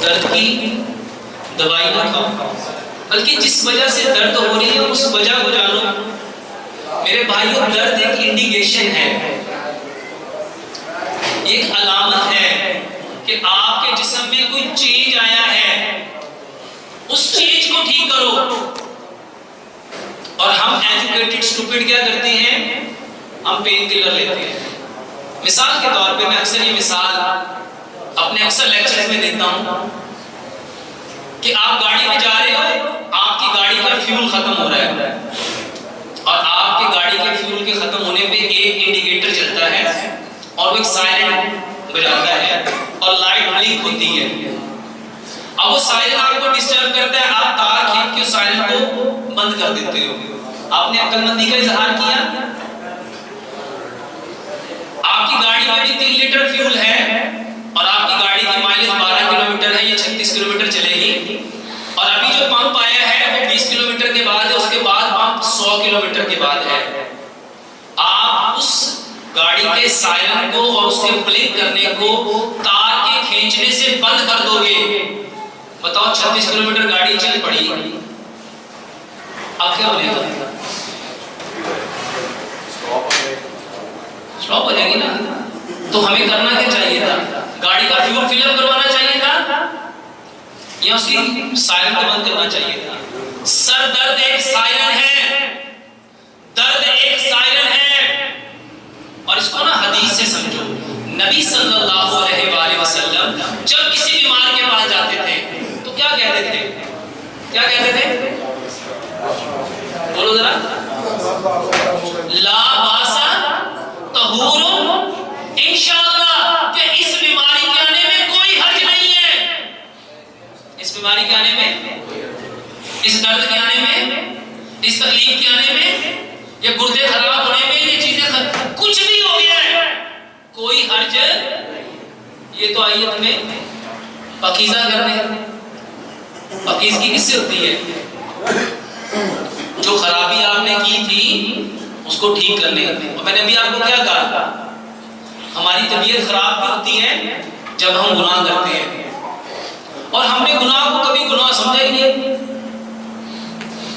درد کی دوائی نہ کھاؤ، بلکہ جس وجہ سے درد ہو رہی ہے اس وجہ کو جانو۔ میرے بھائیوں، درد ایک انڈیکیشن ہے، ایک علامت ہے کہ آپ کے جسم میں کوئی چینج آیا ہے، اس چینج کو ٹھیک کرو۔ اور ہم ایجوکیٹڈ اسٹوپڈ کیا کرتے ہیں؟ ہم پین کلر لیتے ہیں۔ مثال کے طور پہ میں اکثر یہ مثال اپنے اکثر لیکچرز میں دیتا ہوں کہ آپ گاڑی میں جا رہے ہو، آپ کی گاڑی کا فیول ختم ہو رہا ہے، اور آپ کی گاڑی کے فیول کے ختم ہونے پہ ایک انڈیکیٹر چلتا ہے اور وہ ایک سائرن بجاتا ہے اور لائٹ بلنک ہوتی ہے۔ اب وہ سائرن آپ کو ڈسٹرب کرتا ہے، آپ تار کھینچ کے سائرن کو بند کر دیتے ہو۔ آپ نے عقل مندی کا اظہار کیا۔ آپ کی گاڑی میں بھی 3 لیٹر فیول ہے اور آپ کی گاڑی کی مائلیج 12 کلومیٹر ہے یا 36 کلومیٹر چلے گی، اور ابھی جو پمپ آیا ہے وہ 20 کلومیٹر کے بعد ہے، اس کے بعد پمپ 100 کلومیٹر کے بعد ہے۔ آپ اس گاڑی کے سائرن کو اور اس کے بلنک کرنے کو تار کے کھینچنے سے بند کر دو گے، بتاؤ 36 کلومیٹر گاڑی چل پڑی، اب کیا بنے گا؟ اسٹاپ ہو جائے گی نا۔ تو ہمیں کرنا کیا چاہیے تھا؟ گاڑی کا فیول فل اپ کروانا چاہیے تھا یا اس کی سائرن کو بند کرنا چاہیے تھا؟ سر درد ایک سائرن ہے، درد ایک سائرن ہے، اور اس کو نا حدیث سے سمجھو۔ نبی صلی اللہ علیہ وآلہ وسلم جب کسی بیمار کے پاس جاتے تھے تو کیا کہتے تھے؟ کیا کہتے تھے؟ بولو ذرا، لا باسا طہور انشاءاللہ، کہ اس بیماری کے آنے میں کوئی حرج نہیں ہے، اس بیماری کے آنے میں، اس درد کے آنے میں، اس تکلیف کے آنے میں، یا گردے خراب ہونے میں، یہ چیزیں کچھ بھی ہو گیا ہے، کوئی حرج۔ یہ تو آئیے ہمیں پاکیزہ کرنے، پاکیزگی کس سے ہوتی ہے؟ جو خرابی آپ نے کی تھی اس کو ٹھیک کرنے۔ اور میں نے ابھی آپ کو کیا کہا؟ ہماری طبیعت خراب بھی ہوتی ہے جب ہم گناہ کرتے ہیں، اور ہم نے گناہ کو کبھی گناہ سمجھا ہی نہیں۔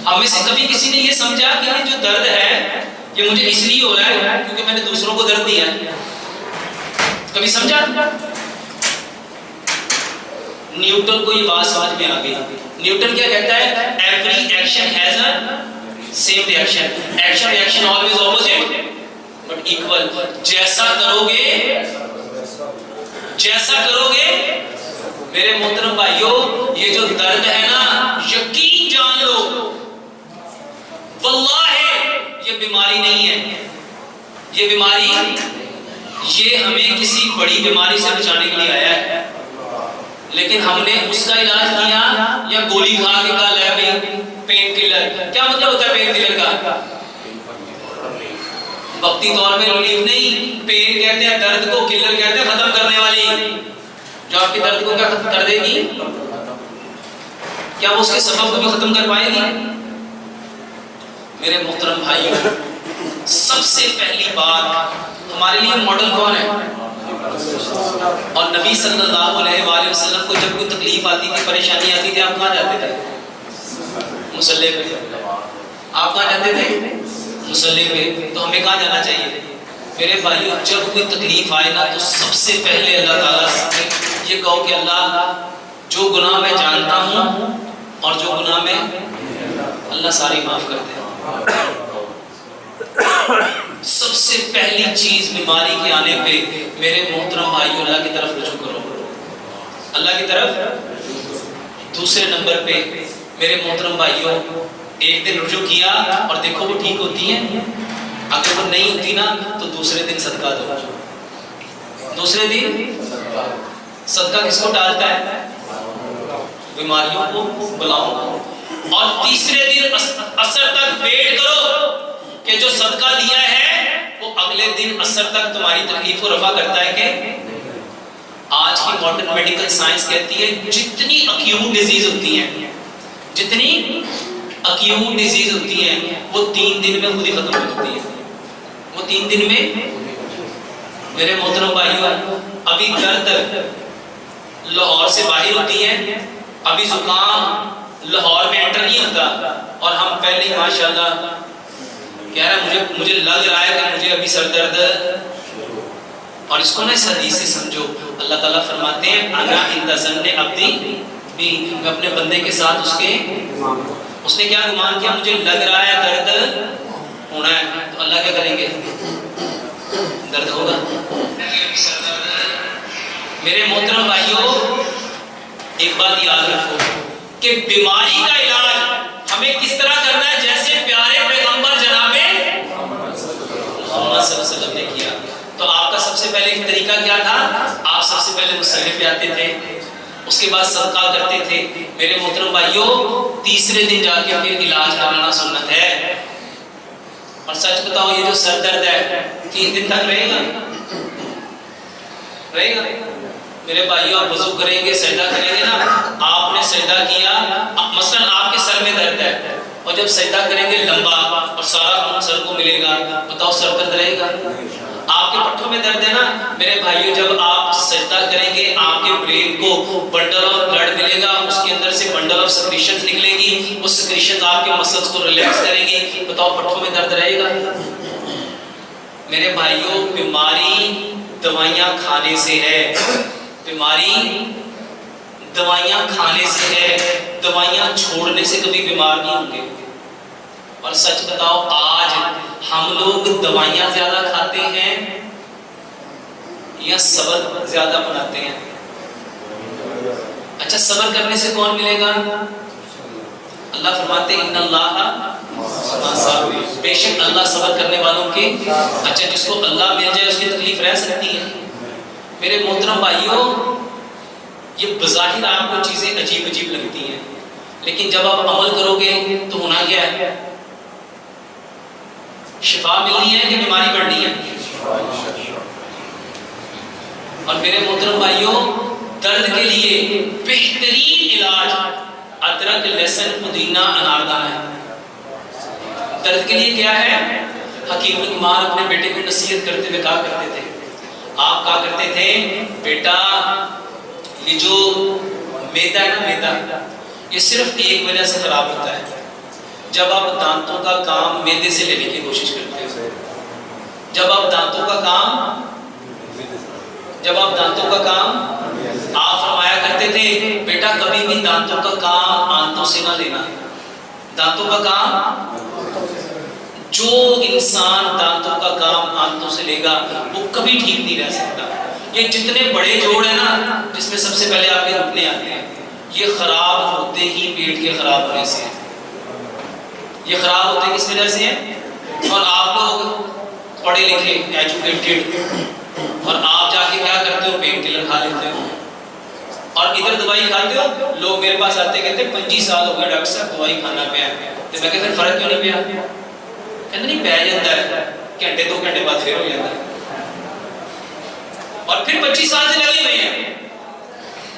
ہم میں سے کبھی کسی نے یہ سمجھا کہ یہ جو درد ہے یہ مجھے اس لیے ہو رہا ہے کیونکہ میں نے دوسروں کو درد دیا ہے؟ کبھی سمجھا؟ نیوٹن کو یہ بات سمجھ میں آ گئی۔ نیوٹن کیا کہتا ہے؟ Every action has a same reaction, action reaction always opposite but equal. جیسا کرو گے میرے محترم بھائیوں، یہ جو درد ہے نا، یقین جان لو واللہ یہ بیماری نہیں ہے، یہ بیماری یہ ہمیں کسی بڑی بیماری سے بچانے کے لیے آیا ہے، لیکن ہم نے اس کا علاج کیا یا گولی کھا کے کہا لے بھائی پین کلر۔ کیا مطلب ہوتا ہے پین کلر کا؟ وقتی طور پہ ریلیف نہیں، پین کہتے ہیں درد کو، کلر کہتے ہیں ختم کرنے والی، جو آپ کے درد کو کیا ختم کر دے گی؟ کیا وہ اس کے سبب کو بھی ختم کر پائے گی؟ میرے محترم بھائیوں، سب سے پہلی بات ہمارے لیے ماڈل کون ہے؟ اور نبی صلی اللہ علیہ وآلہ وسلم کو جب کوئی تکلیف آتی تھی، پریشانی آتی تھی، آپ کہاں جاتے تھے؟ مصلی پہ۔ آپ کہاں جاتے تھے؟ مصلی پہ۔ تو ہمیں کہاں جانا چاہیے؟ میرے بھائیوں، جب کوئی تکلیف آئے نا تو سب سے پہلے اللہ تعالیٰ سے یہ کہو کہ اللہ جو گناہ میں جانتا ہوں اور جو گناہ میں، اللہ ساری معاف کر دے۔ سب سے پہلی چیز بیماری کے آنے پہ میرے محترم بھائیوں اللہ کی طرف رجوع کرو، اللہ کی طرف۔ دوسرے نمبر پہ میرے محترم بھائیوں، ایک دن رجوع کیا اور دیکھو وہ ٹھیک ہوتی ہیں، اگر وہ نہیں ہوتی نا تو دوسرے دن صدقہ دو۔ دوسرے دن صدقہ کس کو ڈالتا ہے؟ بیماریوں کو، بلاؤں کو۔ اور تیسرے دن عصر تک ویٹ کرو کہ جو صدقہ دیا ہے وہ اگلے دن عصر تک تمہاری تکلیف کو رفع کرتا ہے کہ آج کی ماڈرن میڈیکل سائنس کہتی ہے جتنی ایکیوٹ ڈیزیز ہوتی ہیں، جتنی ایکیوٹ ڈیزیز ہوتی ہیں وہ 3 دن میں خود ہی ختم ہو جاتی ہے، وہ 3 دن میں۔ میرے محترم بھائیوں، ابھی درد لاہور سے باہر ہوتی ہیں، ابھی زکام لاہور میں انٹر نہیں ہوتا، اور ہم پہلے ہی ماشاءاللہ کہہ رہا ہے مجھے لگ رہا ہے کہ مجھے ابھی سر درد، اور اس کو نا اس حدیث سے سمجھو. اللہ تعالیٰ فرماتے ہیں انا عند ظن عبدی بھی، میں اپنے بندے کے ساتھ اس نے کیا گمان کیا، مجھے لگ رہا ہے درد ہونا ہے، تو اللہ کیا کریں گے، درد ہوگا. میرے محترم بھائیوں ایک بات یاد رکھو کہ بیماری کا علاج ہمیں کس طرح کرنا ہے، جیسے پیارے پیغمبر جناب محمد صلی اللہ علیہ وسلم نے کیا. تو آپ کا سب سے پہلے طریقہ کیا تھا، آپ سب سے پہلے مصلی پہ آتے تھے، اس کے بعد صدقہ کرتے تھے. میرے محترم بھائیوں تیسرے دن جا کے پھر علاج کرانا سنت ہے. اور سچ بتاؤ یہ جو سر درد ہے 3 دن تک رہے گا میرے بھائیوں. آپ وضو کریں گے، سجدہ کریں گے نا، آپ نے سجدہ کیا، مثلا آپ کے سر میں درد ہے، اور جب سجدہ کریں گے لمبا اور سارا خون سر کو ملے گا، بتاؤ سر درد رہے گا. آپ کے پٹھوں میں درد ہے نا میرے بھائیوں، جب آپ سجدہ کریں گے آپ کے برین کو بنڈل آف بلڈ ملے گا، اس کے اندر سے بنڈل آف سیکریشنز نکلے گی، وہ سیکریشنز آپ کے مسلز کو ریلیکس کریں گی، بتاؤ پٹھوں میں درد رہے گا. میرے بھائیوں بیماری دوائیاں کھانے سے ہے، بیماری دوائیاں کھانے سے ہے، دوائیاں چھوڑنے سے کبھی بیمار نہیں ہوں گے. اور سچ بتاؤ آج ہم لوگ دوائیاں زیادہ کھاتے ہیں یا صبر زیادہ بناتے ہیں؟ اچھا صبر کرنے سے کون ملے گا؟ اللہ فرماتے ہیں ان اللہ بے شک اللہ صبر کرنے والوں کے. اچھا جس کو اللہ مل جائے اس کی تکلیف رہ سکتی ہے؟ میرے محترم بھائیوں یہ بظاہر آپ کو چیزیں عجیب عجیب لگتی ہیں، لیکن جب آپ عمل کرو گے تو ہونا کیا ہے، شفا ملنی ہے کہ بیماری بڑھنی ہے. اور میرے محترم بھائیوں درد کے لیے بہترین علاج ادرک لہسن پودینہ اناردانہ ہے. درد کے لیے کیا ہے، حکیم الایمان اپنے بیٹے کو نصیحت کرتے ہوئے کہا کرتے تھے، آپ کہا کرتے تھے بیٹا یہ جو میدا ہے نا، میدا یہ صرف ایک وجہ سے خراب ہوتا ہے، جب آپ دانتوں کا کام میدے سے لینے کی کوشش کرتے ہیں. جب آپ دانتوں کا کام آپ فرمایا کرتے تھے بیٹا کبھی بھی دانتوں کا کام آنتوں سے نہ لینا. دانتوں کا کام، جو انسان دانتوں کا کام آنتوں سے لے گا وہ کبھی ٹھیک نہیں رہ سکتا. یہ جتنے بڑے جوڑ ہیں نا جس میں سب سے پہلے آپ کے گھٹنے آتے ہیں، یہ خراب ہوتے ہی پیٹ کے خراب ہونے سے ہیں. یہ خراب ہوتے کس وجہ سے ہیں؟ اور آپ لوگ پڑھے لکھے ایجوکیٹڈ، اور آپ جا کے کیا کرتے ہو، پین کلر کھا لیتے ہو، اور ادھر دوائی کھاتے ہو. لوگ میرے پاس آتے کہتے 25 سال ہو گئے ڈاکٹر صاحب دوائی کھانا پیا، تو میں کہتے فرق کیوں نہیں پیا؟ کہتے نہیں پی جاتا ہے، گھنٹے 2 گھنٹے بعد پھر ہو جاتا ہے، اور پھر 25 سال سے لگے ہوئے ہیں.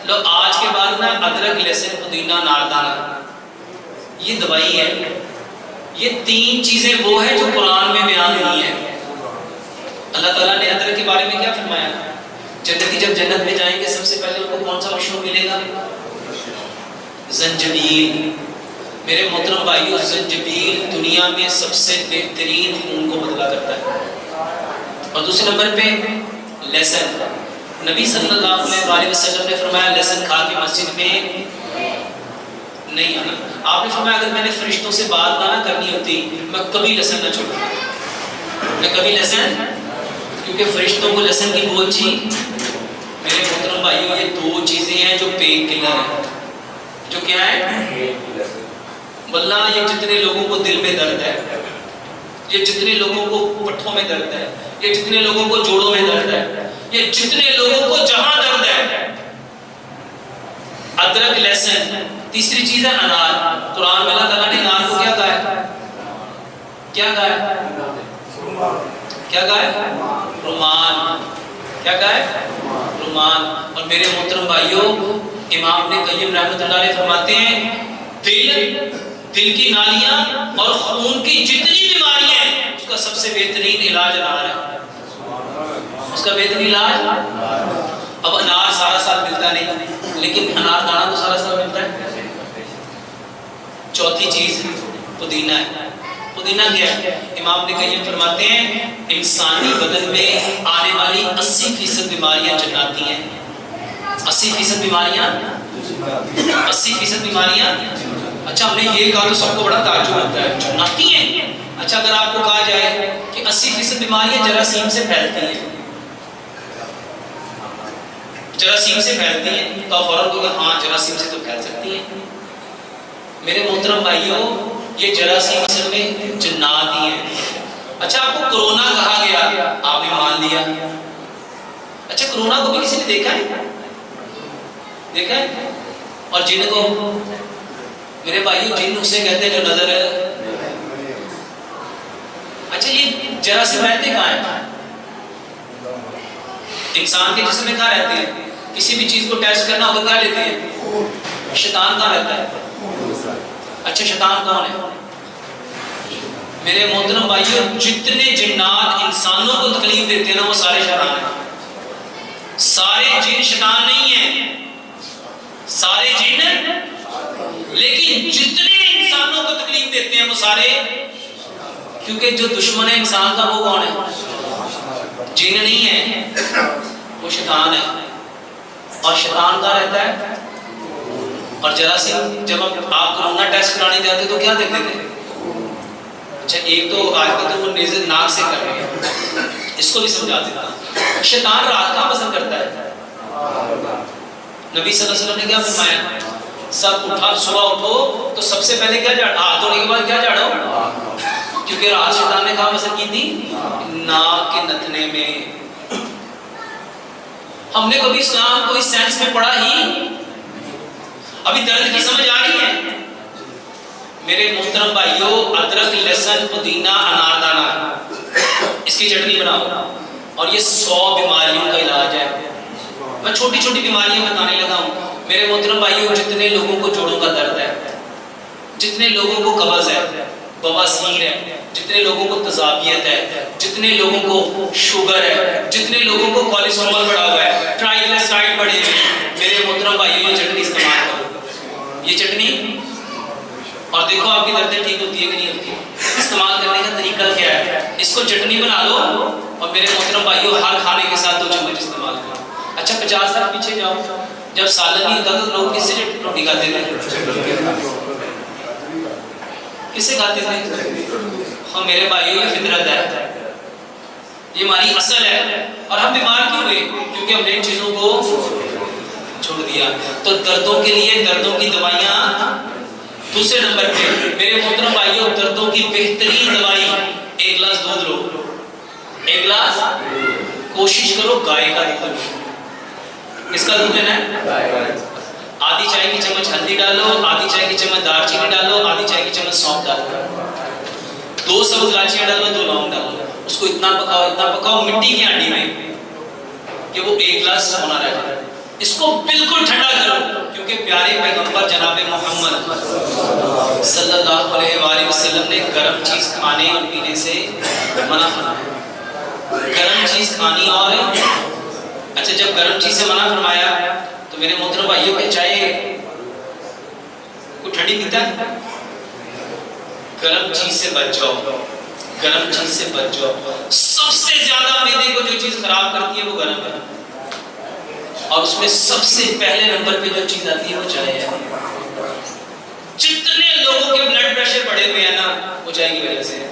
لو آج کے بعد نا ادرک لہسن پودینہ اناردانہ یہ دوائی ہے. یہ 3 چیزیں وہ ہیں جو قرآن میں بیان ہوئی ہیں. اللہ تعالیٰ نے ادرک کے بارے میں کیا فرمایا، جنتی جب جنت میں جائیں گے سب سے پہلے ان کو کون سا مشروب ملے گا، زنجبیل. میرے محترم بھائیوں زنجبیل دنیا میں سب سے بہترین خون کو بدلا کرتا ہے. اور دوسرے نمبر پہ لہسن. نبی صلی اللہ علیہ وسلم نے فرمایا لہسن کھا کے مسجد میں نہیں آنا. آپ نے فرمایا اگر میں نے فرشتوں سے بات نہ کرنی ہوتی میں کبھی لہسن نہ چھوڑتا، میں کبھی لہسن، کیونکہ فرشتوں کو لہسن کی بو اچھی. میرے محترم بھائیوں یہ 2 چیزیں ہیں جو پین کلر ہیں. جو کیا ہے، واللہ یہ جتنے لوگوں کو دل میں درد ہے، یہ جتنے لوگوں کو پٹھوں میں درد ہے، یہ جتنے لوگوں کو جوڑوں میں درد ہے، یہ جتنے لوگوں کو جہاں درد ہے، ادرک لہسن. تیسری چیز ہے انار. قرآن میں اللہ تعالیٰ نے انار کو کیا کہا ہے، کیا کہا ہے، کیا کہا ہے، رومان. کیا کہا ہے، رومان. اور میرے محترم بھائیوں امام ابن قیم رحمۃ اللہ علیہ فرماتے ہیں دل کی نالیاں اور خون کی جتنی بیماریاں ہیں اس کا سب سے بہترین علاج انار ہے. اس کا بہترین علاج. اب انار سارا سال ملتا نہیں، لیکن انار دانہ تو سارا سال ملتا ہے۔ چوتھی چیز پودینہ ہے۔ پودینہ کیا ہے؟ امام ابن قیم فرماتے ہیں انسانی بدن میں آنے والی 80% بیماریاں جناتی ہیں۔ 80% بیماریاں، 80% بیماریاں۔ اچھا ہم نے یہ کہا تو سب کو بڑا تعجب ہوتا ہے، جناتی ہیں؟ اچھا اگر آپ کو کہا جائے کہ 80% بیماریاں جراثیم سے پھیلتی ہیں، جراثیم سے پھیلتی ہیں، تو آپ فوراً کہو گے ہاں جراثیم سے تو پھیل سکتی ہیں۔ میرے محترم بھائیوں، یہ جراثیم اصل میں جنات ہی ہیں۔ اچھا آپ کو کرونا کہا گیا، آپ نے مان لیا۔ اچھا کرونا کو بھی کسی نے دیکھا ہے؟ دیکھا ہے؟ اور جن کو، میرے بھائیوں جن اسے کہتے ہیں جو نظر ہے۔ اچھا یہ جراثیم رہتے کہاں ہیں؟ انسان کے جسم میں کہاں رہتے ہیں؟ کسی بھی چیز کو ٹیسٹ کرنا ہوگا کیا لیتے ہیں؟ شیطان کہاں رہتا ہے؟ اچھا شیطان کون ہے؟ میرے محترم بھائیوں جتنے جنات انسانوں کو تکلیف دیتے ہیں نا وہ سارے شیطان ہیں۔ سارے جن شیطان نہیں ہیں، سارے جن، لیکن جتنے انسانوں کو تکلیف دیتے ہیں وہ سارے، کیونکہ جو دشمن ہے انسان کا وہ کون ہے؟ جن نہیں ہے، وہ شیطان ہے۔ اور شیطان کہاں رہتا ہے؟ اور جراثیم جب آپ کرونا ٹیسٹ کرانے جاتے تو کیا دیکھتے تھے؟ اچھا ایک تو آج کل تو وہ نیزے ناک سے کر رہے ہیں، اس کو بھی سمجھا دیتا۔ شیطان رات کہاں پسند کرتا ہے؟ نبی صلی اللہ علیہ وسلم نے کیا فرمایا؟ سب اٹھا، صبح اٹھو تو سب سے پہلے کیا جھاڑو؟ ہاتھ دھونے کے بعد کیا جھاڑو؟ کیونکہ رات شیطان نے کہاں پسند کی تھی؟ ناک کے نتنے میں۔ ہم نے کبھی اسلام کو اس سینس میں پڑھا ہی؟ ابھی درد کی سمجھ آ رہی ہے؟ میرے محترم بھائیوں ادرک، لہسن، پودینہ، انار دانہ، اس کی چٹنی بناؤ اور یہ 100 بیماریوں کا علاج ہے۔ میں چھوٹی چھوٹی بیماریاں بتانے لگا ہوں۔ میرے محترم بھائیوں جتنے لوگوں کو جوڑوں کا درد ہے، جتنے لوگوں کو قبض ہے، بواسیر ہے، جتنے لوگوں کو تذابیت ہے، جتنے لوگوں کو شوگر ہے، جتنے لوگوں کو کولیسٹرول بڑھا ہوا ہے، ٹرائیگلیسرائڈ بڑھے ہوئے ہیں، میرے محترم بھائیوں یہ چٹنی استعمال کرو۔ یہ چٹنی، اور دیکھو آپ کی دردیں ٹھیک ہوتی ہے کہ نہیں ہوتی ہے۔ استعمال کرنے کا طریقہ کیا ہے؟ اس کو چٹنی بنا لو اور میرے محترم بھائیوں ہر کھانے کے ساتھ 2 چمچ استعمال کرو۔ اچھا 50 سال پیچھے جاؤ، جب سالن نہیں ہوتا تو لوگ کس سے روٹی کھاتے تھے؟ کس سے کھاتے تھے؟ ہاں میرے بھائیوں یہ فطرت ہے، یہ ہماری اصل ہے۔ اور ہم بیمار کیوں ہوئے؟ کیونکہ ہم نے ان چیزوں کو چھوڑ دیا۔ تو دردوں کے لیے دردوں کی دوائیاں دوسرے نمبر پہ۔ میرے محترم بھائیوں دردوں کی بہترین دوائی 1 گلاس دودھ لو، 1 گلاس، کوشش کرو گائے کا دودھ لو۔ کس کا دودھ لینا ہے؟ آدھی چائے کی چمچ ہلدی ڈالو، آدھی چائے کی چمچ دار چینی ڈالو، آدھی چائے کی چمچ سونف ڈالو، 2 سبز الائچیاں ڈالو، 2 لونگ ڈالو۔ اس کو اتنا پکاؤ مٹی کی ہانڈی میں کہ وہ 1 گلاس ہونا رہ جائے۔ اس کو بالکل ٹھنڈا کرو، کیونکہ پیارے پیغمبر جناب محمد صلی اللہ علیہ وآلہ وسلم نے گرم چیز کھانے اور پینے سے منع فرمایا۔ گرم چیز کھانی اور اچھا جب گرم چیز سے منع فرمایا تو میرے محترم بھائیوں کہ چائے کوئی ٹھنڈی پیتا ہے؟ گرم چیز سے بچ جاؤ، گرم چیز سے بچ جاؤ۔ سب سے زیادہ معدے کو جو چیز خراب کرتی ہے وہ گرم ہے، اور اس میں سب سے پہلے نمبر پہ جو چیز آتی ہے وہ چائے ہے۔ جتنے لوگوں کے بلڈ پریشر بڑھے ہوئے ہیں نا وہ چائے کی وجہ سے ہے۔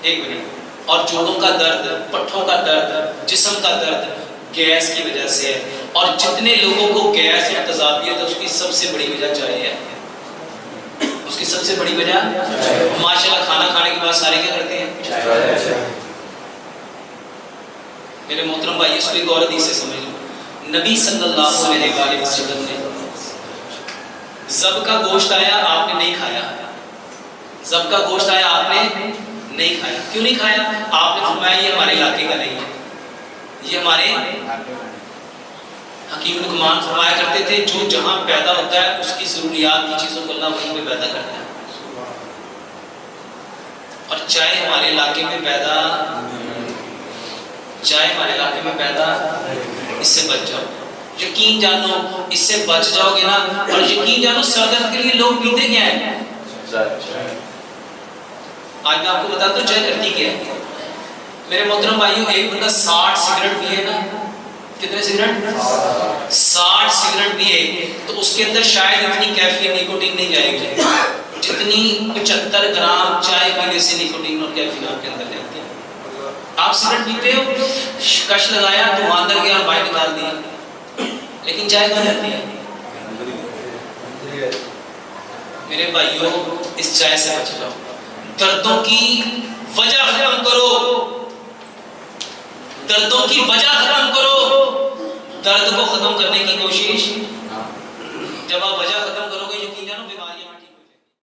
1 منٹ۔ اور جوڑوں کا درد، پٹھوں کا درد، جسم کا درد گیس کی وجہ سے ہے۔ اور جتنے لوگوں کو گیس اور تذابیت ہے اس کی سب سے بڑی وجہ چائے ہے۔ اس کی سب سے بڑی وجہ ماشاءاللہ کھانا کھانے کے بعد سارے کیا کرتے ہیں؟ میرے محترم بھائی اس کو ایک اور حدیث سے سمجھ لو۔ نبی صلی اللہ علیہ وآلہ وسلم نے ذب کا گوشت آیا آپ نے نہیں کھایا، ذب کا گوشت آیا آپ نے نہیں کھایا۔ کیوں نہیں کھایا؟ آپ نے فرمایا یہ ہمارے علاقے کا نہیں ہے، یہ ہمارے حکیم لقمان فرمایا کرتے تھے جو جہاں پیدا ہوتا ہے اس کی ضروریات کی چیزوں کو اللہ وہیں پہ پیدا کرتا ہے، اور چائے ہمارے علاقے میں پیدا چائے ہمارے علاقے میں پیدا، اس سے بچ جاؤ، یقین جانو اس سے بچ جاؤ گے نا. اور یقین جانو سر درد کے لیے لوگ پیتے کیا ہیں؟ آج میں آپ کو بتاتا ہوں چائے کرتی کیا ہے. میرے محترم بھائیوں، ایک بندہ 60 سگریٹ پیے نا، کتنے سگریٹ؟ 60 سگریٹ پیے تو اس کے اندر شاید اتنی کیفین نیکوٹین نہیں جائے گی جتنی 75 گرام چائے پینے سے نیکوٹین اور کیفین آپ کے اندر جاتی ہے. آپ سگریٹ پیتے ہو، کش لگایا تو اندر گیا اور باہر نکال دیا، لیکن چائے کہاں جاتی ہے؟ میرے بھائیوں، اس چائے سے بچ جاؤ. دردوں کی وجہ ختم کرو، دردوں کی وجہ ختم کرو. درد کو ختم کرنے کی کوشش، جب آپ